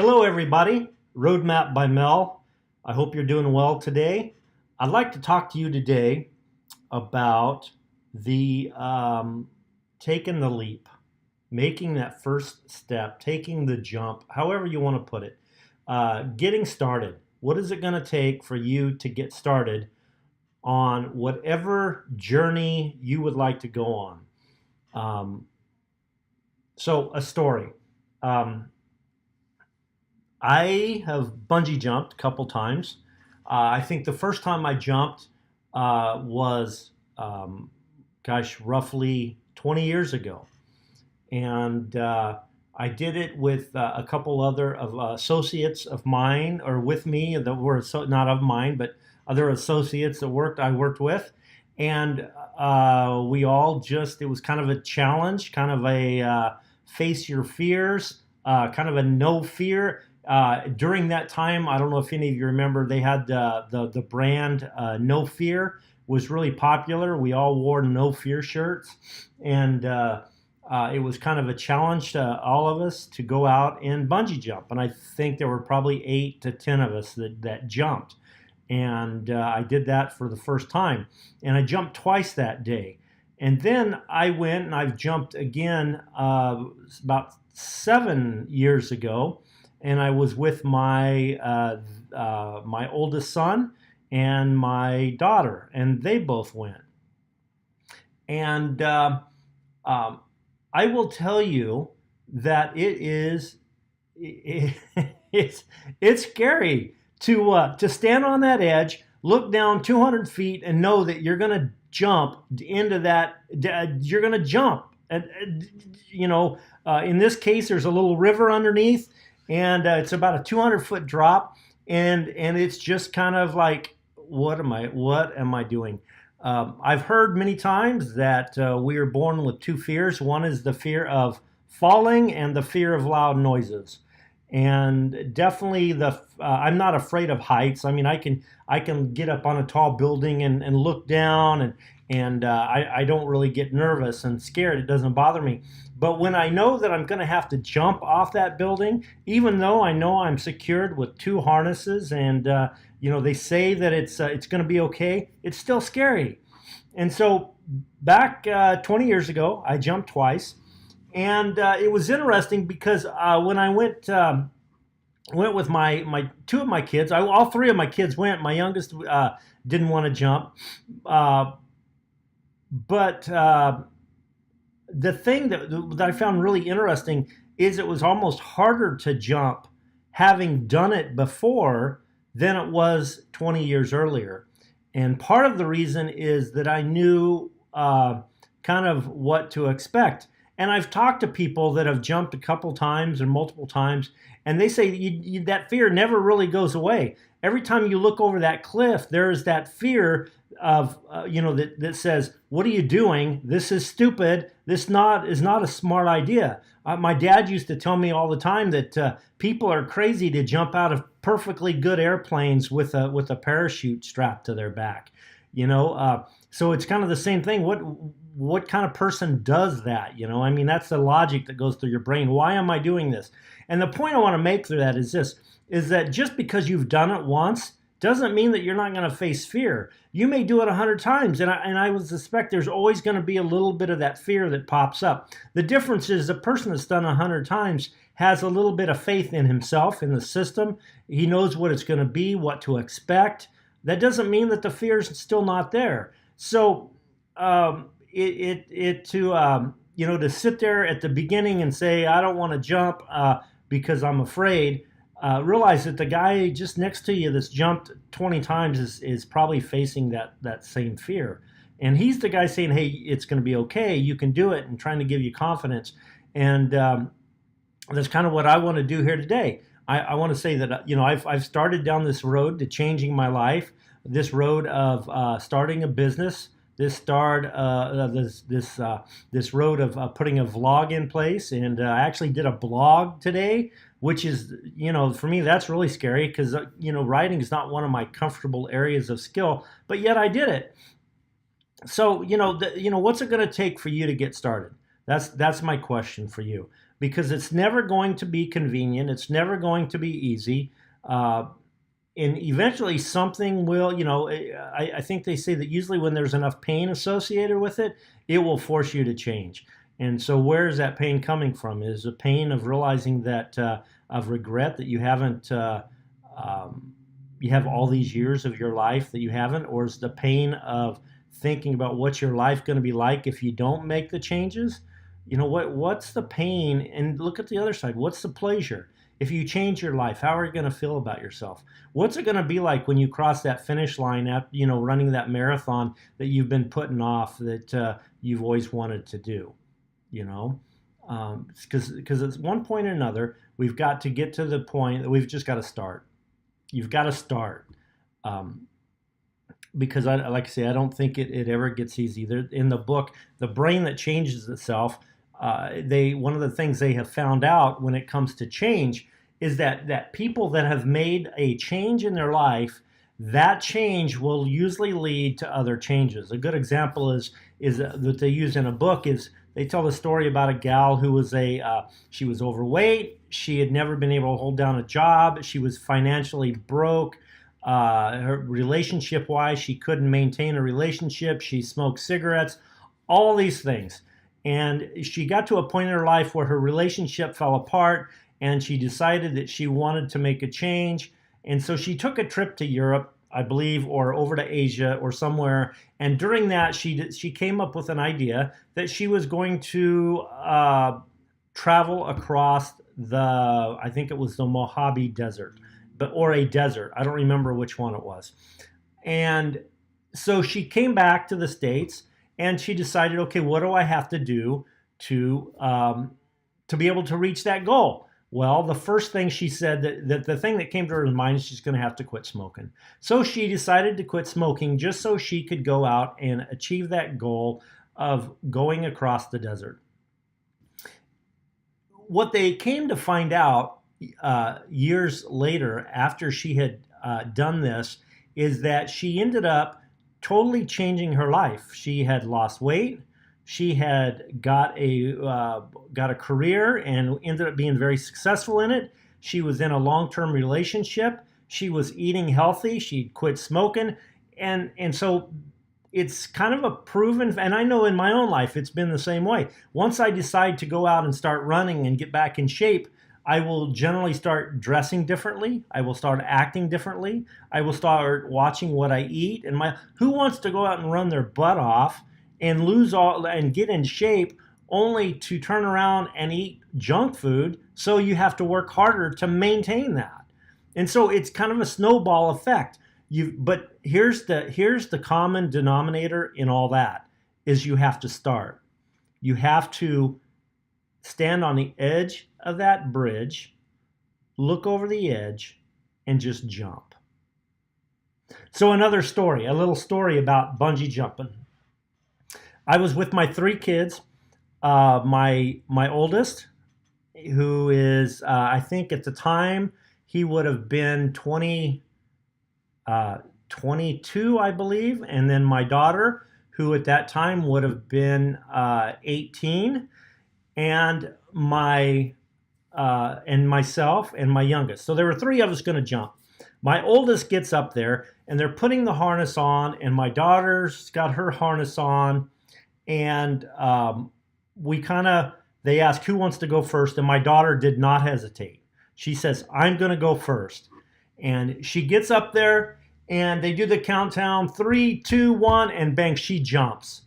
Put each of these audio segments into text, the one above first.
Hello, everybody. Roadmap by Mel. I hope you're doing well today. I'd like to talk to you today about the taking the leap, making that first step, taking the jump, however you want to put it. Getting started. What is it going to take for you to get started on whatever journey you would like to go on? Um, a story. Um, I have bungee jumped a couple times. I think the first time I jumped was, roughly 20 years ago. And I did it with a couple other of associates of mine, or with me, that were not of mine, but other associates that I worked with. And we all it was kind of a challenge, kind of a face your fears, kind of a no fear. During that time, I don't know if any of you remember, they had the brand No Fear was really popular. We all wore No Fear shirts, and it was kind of a challenge to all of us to go out and bungee jump. And I think there were probably 8 to 10 of us that jumped. And I did that for the first time. And I jumped twice that day. And then I went and I've jumped again about 7 years ago. And I was with my oldest son and my daughter, and they both went. And I will tell you that it's scary to stand on that edge, look down 200 feet, and know that you're going to jump into that. You're going to jump, and in this case, there's a little river underneath, and it's about a 200-foot drop, and it's just kind of like, what am I doing? I've heard many times that we are born with two fears. One is the fear of falling and the fear of loud noises. And definitely I'm not afraid of heights. I mean, I can get up on a tall building and look down, and I don't really get nervous and scared. It doesn't bother me. But when I know that I'm going to have to jump off that building, even though I know I'm secured with two harnesses, and they say that it's going to be okay, it's still scary. And so back 20 years ago, I jumped twice, and it was interesting because when I went with my two of my kids, all three of my kids went. My youngest didn't want to jump, but the thing that I found really interesting is it was almost harder to jump having done it before than it was 20 years earlier. And part of the reason is that I knew kind of what to expect. And I've talked to people that have jumped a couple times or multiple times, and they say that fear never really goes away. Every time you look over that cliff, there is that fear of, that says, what are you doing? This is stupid. This is not a smart idea. My dad used to tell me all the time that people are crazy to jump out of perfectly good airplanes with a parachute strapped to their back. So it's kind of the same thing. What kind of person does that? I mean, that's the logic that goes through your brain. Why am I doing this? And the point I want to make through that is this, is that just because you've done it once doesn't mean that you're not going to face fear. You may do it 100 times, and I would suspect there's always going to be a little bit of that fear that pops up. The difference is the person that's done 100 times has a little bit of faith in himself, in the system. He knows what it's going to be, what to expect. That doesn't mean that the fear is still not there. So to sit there at the beginning and say, I don't want to jump because I'm afraid, realize that the guy just next to you that's jumped 20 times is probably facing that same fear. And he's the guy saying, hey, it's going to be okay, you can do it, and trying to give you confidence. And that's kind of what I want to do here today. I want to say that I've started down this road to changing my life, this road of starting a business, this road of putting a vlog in place. And I actually did a blog today, which is, for me, that's really scary because, writing is not one of my comfortable areas of skill, but yet I did it. So, what's it going to take for you to get started? That's my question for you. because it's never going to be convenient. It's never going to be easy. Uh, and eventually something will, I think they say that usually when there's enough pain associated with it, it will force you to change. And so where is that pain coming from? Is the pain of realizing that, of regret that you haven't, you have all these years of your life that you haven't, or is the pain of thinking about what's your life going to be like if you don't make the changes? What's the pain? And look at the other side. What's the pleasure? If you change your life, how are you going to feel about yourself? What's it going to be like when you cross that finish line after, running that marathon that you've been putting off, that you've always wanted to do? Because at one point or another, we've got to get to the point that we've just got to start. You've got to start. Because like I say, I don't think it ever gets easy. In the book, The Brain That Changes Itself, one of the things they have found out when it comes to change is that people that have made a change in their life, that change will usually lead to other changes. A good example is that they use in a book is they tell the story about a gal who was she was overweight. She had never been able to hold down a job. She was financially broke. Her relationship-wise, she couldn't maintain a relationship. She smoked cigarettes, all these things. And she got to a point in her life where her relationship fell apart, and she decided that she wanted to make a change. And so she took a trip to Europe, I believe, or over to Asia or somewhere. And during that, she came up with an idea that she was going to travel across I think it was the Mojave Desert, or a desert. I don't remember which one it was. And so she came back to the States, and she decided, okay, what do I have to do to be able to reach that goal? Well, the first thing she said, that the thing that came to her mind is she's going to have to quit smoking. So she decided to quit smoking just so she could go out and achieve that goal of going across the desert. What they came to find out years later, after she had done this, is that she ended up totally changing her life. She had lost weight. She had got a career and ended up being very successful in it. She was in a long-term relationship. She was eating healthy. She'd quit smoking. And so it's kind of a proven, and I know in my own life it's been the same way. Once I decide to go out and start running and get back in shape, I will generally start dressing differently. I will start acting differently. I will start watching what I eat. And who wants to go out and run their butt off and lose all and get in shape only to turn around and eat junk food? So you have to work harder to maintain that. And so it's kind of a snowball effect. But here's the common denominator in all that is you have to start. You have to stand on the edge of that bridge, look over the edge, and just jump. So another story, a little story about bungee jumping. I was with my 3 kids. My oldest, who is, I think at the time, he would have been 22, I believe. And then my daughter, who at that time would have been 18. And myself and my youngest. So there were 3 of us going to jump. My oldest gets up there, and they're putting the harness on, and my daughter's got her harness on, and they ask who wants to go first, and my daughter did not hesitate. She says, I'm going to go first. And she gets up there, and they do the countdown, 3, 2, 1, and bang, she jumps.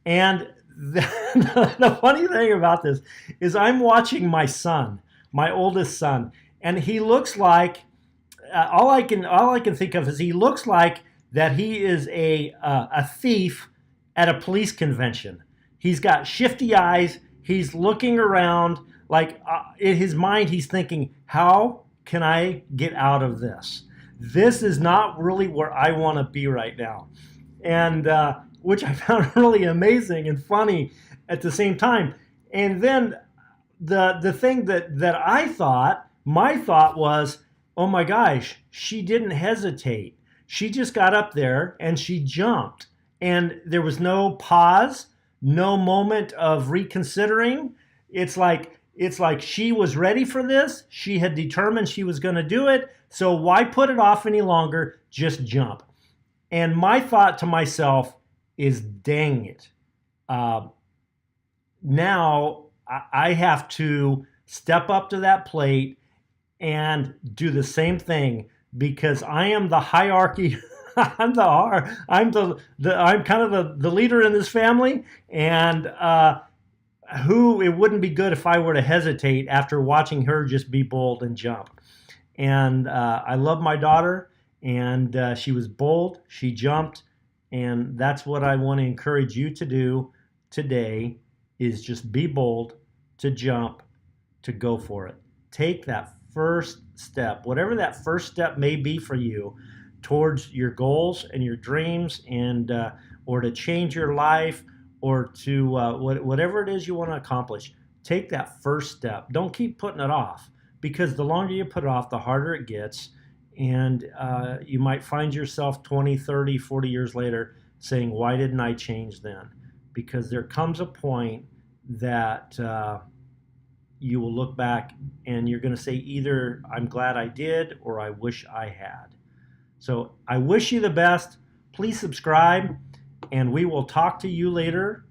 And the funny thing about this is I'm watching my son, my oldest son, and he looks like all I can think of is he looks like that he is a thief at a police convention. He's got shifty eyes. He's looking around like in his mind he's thinking, how can I get out of this? This is not really where I want to be right now. And which I found really amazing and funny at the same time. And then the thing that I thought, my thought was, oh my gosh, she didn't hesitate. She just got up there and she jumped. And there was no pause, no moment of reconsidering. It's like it's like she was ready for this. She had determined she was going to do it. So why put it off any longer? Just jump. And my thought to myself is, dang it. Now I have to step up to that plate and do the same thing because I am the hierarchy. I'm kind of the leader in this family, and who it wouldn't be good if I were to hesitate after watching her just be bold and jump. And I love my daughter, and she was bold. She jumped, and that's what I want to encourage you to do today: is just be bold, to jump, to go for it. Take that first step, whatever that first step may be for you, towards your goals and your dreams, and or to change your life, or to whatever it is you want to accomplish. Take that first step. Don't keep putting it off, because the longer you put it off, the harder it gets. And you might find yourself 20, 30, 40 years later saying, why didn't I change then? Because there comes a point that you will look back and you're going to say either I'm glad I did or I wish I had. So I wish you the best. Please subscribe, and we will talk to you later